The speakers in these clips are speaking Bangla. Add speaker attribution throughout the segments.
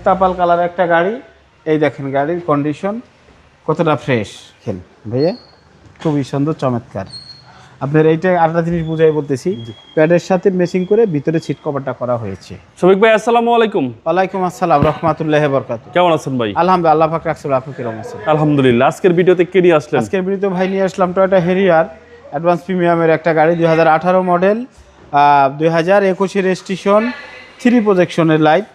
Speaker 1: মুক্তাপাল কালার একটা গাড়ি। এই দেখেন গাড়ির কন্ডিশন কতটা ফ্রেশ। খেল ভাইয়া, খুবই সুন্দর চমৎকার। আপনার এইটা আরেকটা জিনিস বুঝাই বলতেছি, প্যাডের সাথে ম্যাচিং করে ভিতরে সিট কভারটা করা হয়েছে।
Speaker 2: শফিক ভাই আসসালামু আলাইকুম।
Speaker 1: ওয়ালাইকুম আসসালাম রাহমাতুল্লাহি ওয়া বারাকাতুহু।
Speaker 2: কেমন আছেন ভাই?
Speaker 1: আলহামদুলিল্লাহ, আল্লাহ পাক রাখছে, আপনি কেমন আছেন?
Speaker 2: আলহামদুলিল্লাহ। আজকের ভিডিওতে কে নিয়ে আসলেন?
Speaker 1: আজকের ভিডিওতে ভাই নিয়ে আসলাম টয়োটা হেরিয়ার অ্যাডভান্স প্রিমিয়ামের একটা গাড়ি, 2018 মডেল, 2021 রেজিস্ট্রেশন, 3 প্রজেকশনের লাইট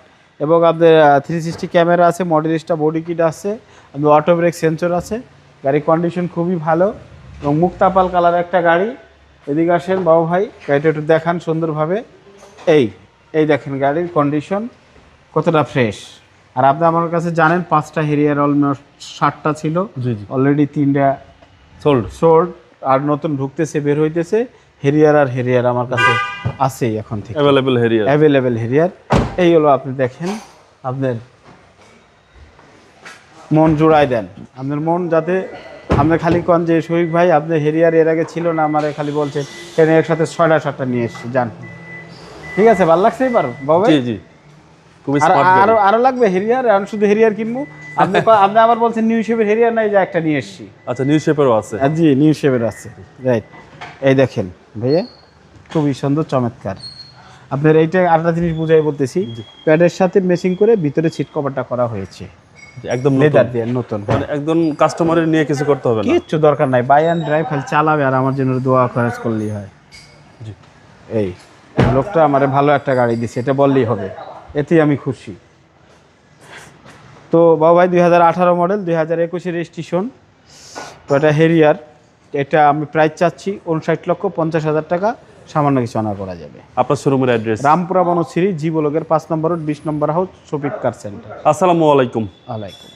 Speaker 1: এবং আপনার 360 ক্যামেরা আছে, মডেলিস্টা বডি কিট আছে, আপনার অটো ব্রেক সেন্সর আছে। গাড়ির কন্ডিশন খুবই ভালো এবং মুক্তাপাল কালার একটা গাড়ি। এদিকে আসেন বাবু ভাই, গাড়িটা একটু দেখান সুন্দরভাবে। এই দেখেন গাড়ির কন্ডিশন কতটা ফ্রেশ। আর আপনি আমার কাছে জানেন 5টা হেরিয়ার অলমোস্ট 60টা ছিল,
Speaker 2: জি জি,
Speaker 1: অলরেডি 3টা সোল্ড আর নতুন ঢুকতেছে, বের হইতেছে। হেরিয়ার আমার কাছে আছেই এখন থেকে, অ্যাভেলেবেল হেরিয়ার। এই হলো, আপনি দেখেন, আপনার মন জোড়ায় দেন। আপনার মন যাতে আপনি খালি কন যে শফিক ভাই আপনার হেরিয়ার এর আগে ছিল না, আমার খালি বলছেন কেন একসাথে 6টা 7টা নিয়ে এসছি, যান। ঠিক আছে, ভালো লাগছে এবার বাবা?
Speaker 2: জি জি, খুবই স্মার্ট গাড়ি।
Speaker 1: আরো লাগবে হেরিয়ার? আমি শুধু হেরিয়ার কিনবো? আপনি আবার বলছেন নিউ শেপের হেরিয়ার নাই, যে একটা নিয়ে এসছি।
Speaker 2: আচ্ছা, নিউ শেপেরও আছে?
Speaker 1: জি, নিউ শেপের আছে, রাইট। এই দেখেন ভাইয়া, খুবই সুন্দর চমৎকার। আপনার এইটা আরেকটা জিনিস বুঝাই বলতেছি, প্যাডের সাথে ম্যাচিং করে ভিতরে সিট কভারটা করা হয়েছে
Speaker 2: একদম
Speaker 1: লেদার দিয়ে, নতুন।
Speaker 2: মানে একদম কাস্টমারের নিয়ে কিছু করতে হবে না,
Speaker 1: কিচ্ছু দরকার নাই, বাই অ্যান্ড ড্রাইভ, খালি চালাবে আর আমার জন্য দোয়া খরচ করলেই হয়।
Speaker 2: জি।
Speaker 1: এই লোকটা আমারে ভালো একটা গাড়ি দিছে, এটা বললেই হবে, এতেই আমি খুশি। তো বাবা ভাই, 2018 মডেল, 2021 রেজিস্ট্রেশন, টয়োটা হেরিয়ার। এটা আমি প্রাইস চাচ্ছি 59,50,000 টাকা, সামান্য কিছু আনা করা যাবে।
Speaker 2: আপনার শোরুমের অ্যাড্রেস?
Speaker 1: রামপুরা বনশ্রী, জি ব্লকের 5 নম্বর রোড, 20 নম্বর হাউস, শফিক কার সেন্টার।
Speaker 2: আসসালামু আলাইকুম।
Speaker 1: আলাইকুম।